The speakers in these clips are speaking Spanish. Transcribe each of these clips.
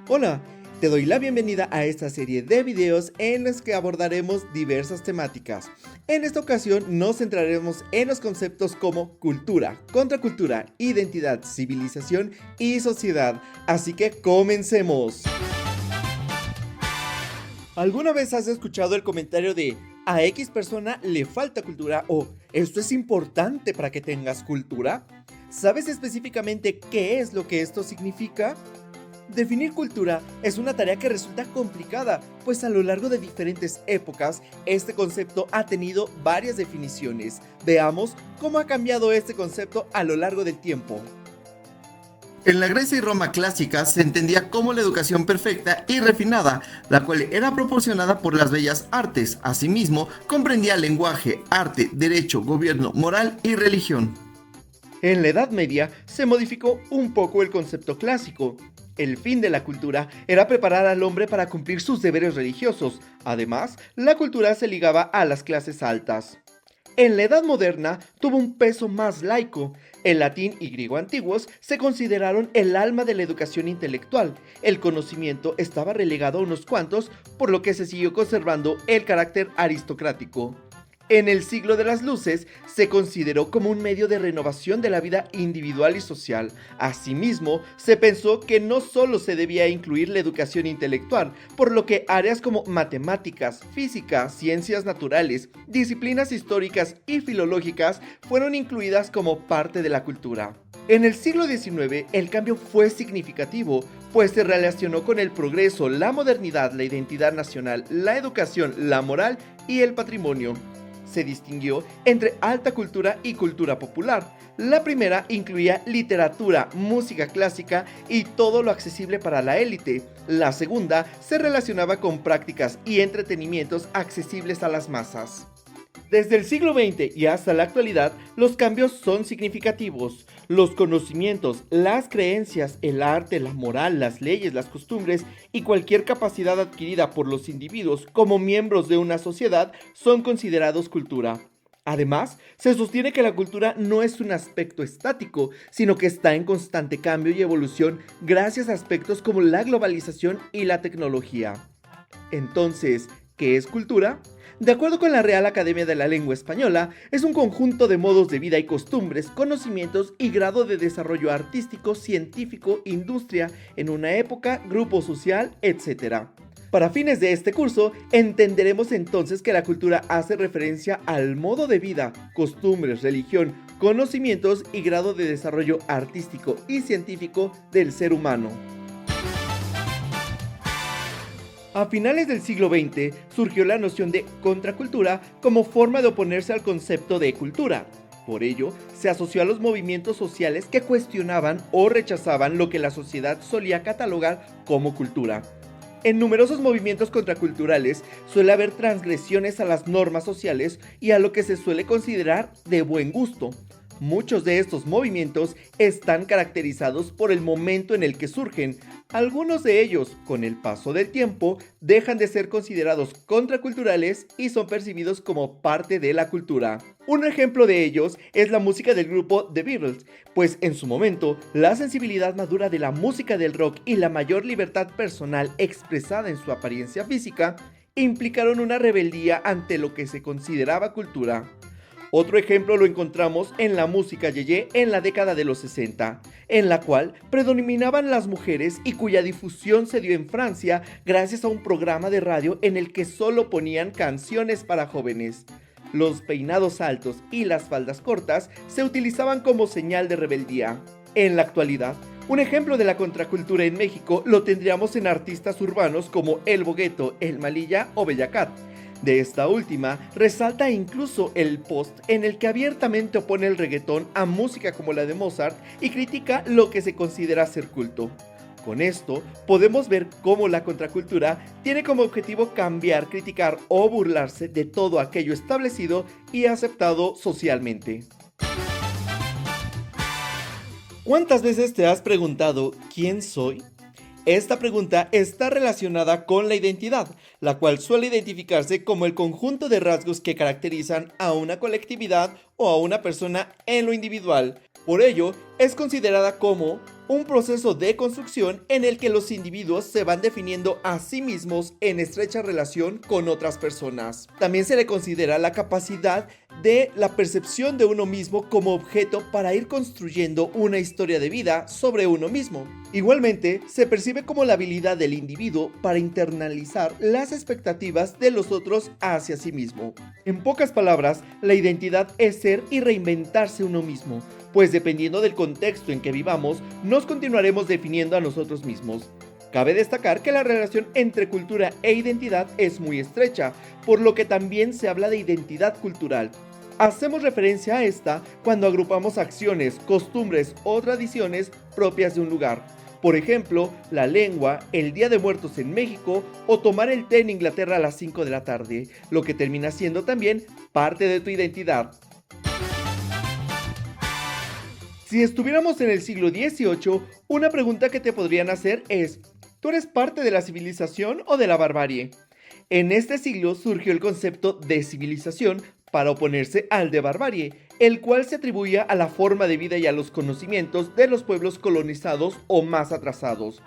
Hola, te doy la bienvenida a esta serie de videos en los que abordaremos diversas temáticas. En esta ocasión nos centraremos en los conceptos como cultura, contracultura, identidad, civilización y sociedad. Así que comencemos. ¿Alguna vez has escuchado el comentario de a X persona le falta cultura o esto es importante para que tengas cultura? ¿Sabes específicamente qué es lo que esto significa? Definir cultura es una tarea que resulta complicada, pues a lo largo de diferentes épocas, este concepto ha tenido varias definiciones. Veamos cómo ha cambiado este concepto a lo largo del tiempo. En la Grecia y Roma clásicas se entendía como la educación perfecta y refinada, la cual era proporcionada por las bellas artes. Asimismo, comprendía lenguaje, arte, derecho, gobierno, moral y religión. En la Edad Media se modificó un poco el concepto clásico. El fin de la cultura era preparar al hombre para cumplir sus deberes religiosos. Además, la cultura se ligaba a las clases altas. En la Edad Moderna tuvo un peso más laico. El latín y griego antiguos se consideraron el alma de la educación intelectual. El conocimiento estaba relegado a unos cuantos, por lo que se siguió conservando el carácter aristocrático. En el siglo de las luces se consideró como un medio de renovación de la vida individual y social. Asimismo, se pensó que no solo se debía incluir la educación intelectual, por lo que áreas como matemáticas, física, ciencias naturales, disciplinas históricas y filológicas fueron incluidas como parte de la cultura. En el siglo XIX el cambio fue significativo, pues se relacionó con el progreso, la modernidad, la identidad nacional, la educación, la moral y el patrimonio. Se distinguió entre alta cultura y cultura popular. La primera incluía literatura, música clásica y todo lo accesible para la élite. La segunda se relacionaba con prácticas y entretenimientos accesibles a las masas. Desde el siglo XX y hasta la actualidad, los cambios son significativos. Los conocimientos, las creencias, el arte, la moral, las leyes, las costumbres y cualquier capacidad adquirida por los individuos como miembros de una sociedad son considerados cultura. Además, se sostiene que la cultura no es un aspecto estático, sino que está en constante cambio y evolución gracias a aspectos como la globalización y la tecnología. Entonces, ¿qué es cultura? De acuerdo con la Real Academia de la Lengua Española, es un conjunto de modos de vida y costumbres, conocimientos y grado de desarrollo artístico, científico, industria, en una época, grupo social, etc. Para fines de este curso, entenderemos entonces que la cultura hace referencia al modo de vida, costumbres, religión, conocimientos y grado de desarrollo artístico y científico del ser humano. A finales del siglo XX surgió la noción de contracultura como forma de oponerse al concepto de cultura. Por ello, se asoció a los movimientos sociales que cuestionaban o rechazaban lo que la sociedad solía catalogar como cultura. En numerosos movimientos contraculturales suele haber transgresiones a las normas sociales y a lo que se suele considerar de buen gusto. Muchos de estos movimientos están caracterizados por el momento en el que surgen. Algunos de ellos, con el paso del tiempo, dejan de ser considerados contraculturales y son percibidos como parte de la cultura. Un ejemplo de ellos es la música del grupo The Beatles, pues en su momento, la sensibilidad madura de la música del rock y la mayor libertad personal expresada en su apariencia física implicaron una rebeldía ante lo que se consideraba cultura. Otro ejemplo lo encontramos en la música yeye en la década de los 60, en la cual predominaban las mujeres y cuya difusión se dio en Francia gracias a un programa de radio en el que solo ponían canciones para jóvenes. Los peinados altos y las faldas cortas se utilizaban como señal de rebeldía. En la actualidad, un ejemplo de la contracultura en México lo tendríamos en artistas urbanos como El Bogueto, El Malilla o Bella Cat. De esta última, resalta incluso el post en el que abiertamente opone el reggaetón a música como la de Mozart y critica lo que se considera ser culto. Con esto, podemos ver cómo la contracultura tiene como objetivo cambiar, criticar o burlarse de todo aquello establecido y aceptado socialmente. ¿Cuántas veces te has preguntado ¿quién soy? Esta pregunta está relacionada con la identidad, la cual suele identificarse como el conjunto de rasgos que caracterizan a una colectividad o a una persona en lo individual. Por ello, es considerada como un proceso de construcción en el que los individuos se van definiendo a sí mismos en estrecha relación con otras personas. También se le considera la capacidad de la percepción de uno mismo como objeto para ir construyendo una historia de vida sobre uno mismo. Igualmente, se percibe como la habilidad del individuo para internalizar las expectativas de los otros hacia sí mismo. En pocas palabras, la identidad es ser y reinventarse uno mismo, pues dependiendo del contexto en que vivamos, nos continuaremos definiendo a nosotros mismos. Cabe destacar que la relación entre cultura e identidad es muy estrecha, por lo que también se habla de identidad cultural. Hacemos referencia a esta cuando agrupamos acciones, costumbres o tradiciones propias de un lugar. Por ejemplo, la lengua, el Día de Muertos en México o tomar el té en Inglaterra a las 5 de la tarde, lo que termina siendo también parte de tu identidad. Si estuviéramos en el siglo XVIII, una pregunta que te podrían hacer es: ¿tú eres parte de la civilización o de la barbarie? En este siglo surgió el concepto de civilización para oponerse al de barbarie, el cual se atribuía a la forma de vida y a los conocimientos de los pueblos colonizados o más atrasados.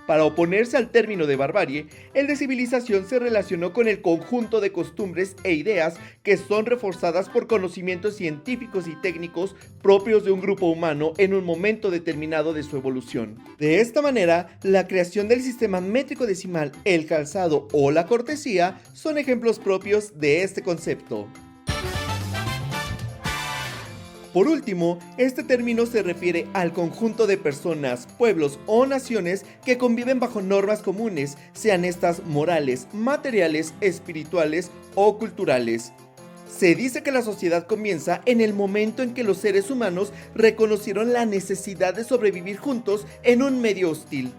Para oponerse al término de barbarie, el de civilización se relacionó con el conjunto de costumbres e ideas que son reforzadas por conocimientos científicos y técnicos propios de un grupo humano en un momento determinado de su evolución. De esta manera, la creación del sistema métrico decimal, el calzado o la cortesía son ejemplos propios de este concepto. Por último, este término se refiere al conjunto de personas, pueblos o naciones que conviven bajo normas comunes, sean estas morales, materiales, espirituales o culturales. Se dice que la sociedad comienza en el momento en que los seres humanos reconocieron la necesidad de sobrevivir juntos en un medio hostil.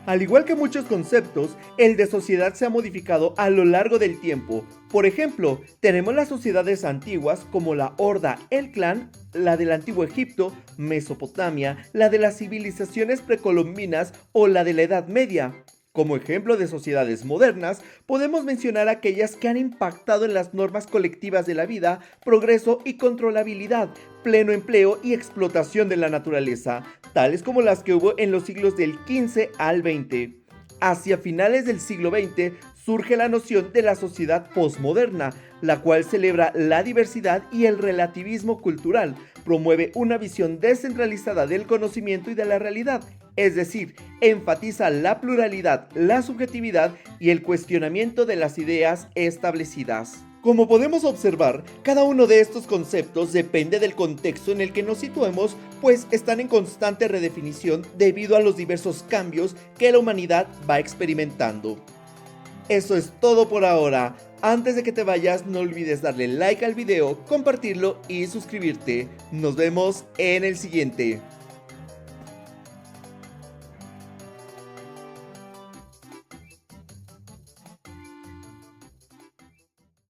Al igual que muchos conceptos, el de sociedad se ha modificado a lo largo del tiempo. Por ejemplo, tenemos las sociedades antiguas como la horda, el clan, la del antiguo Egipto, Mesopotamia, la de las civilizaciones precolombinas o la de la Edad Media. Como ejemplo de sociedades modernas, podemos mencionar aquellas que han impactado en las normas colectivas de la vida, progreso y controlabilidad, pleno empleo y explotación de la naturaleza, tales como las que hubo en los siglos del XV al XX. Hacia finales del siglo XX surge la noción de la sociedad posmoderna, la cual celebra la diversidad y el relativismo cultural, promueve una visión descentralizada del conocimiento y de la realidad, es decir, enfatiza la pluralidad, la subjetividad y el cuestionamiento de las ideas establecidas. Como podemos observar, cada uno de estos conceptos depende del contexto en el que nos situemos, pues están en constante redefinición debido a los diversos cambios que la humanidad va experimentando. Eso es todo por ahora. Antes de que te vayas, no olvides darle like al video, compartirlo y suscribirte. Nos vemos en el siguiente.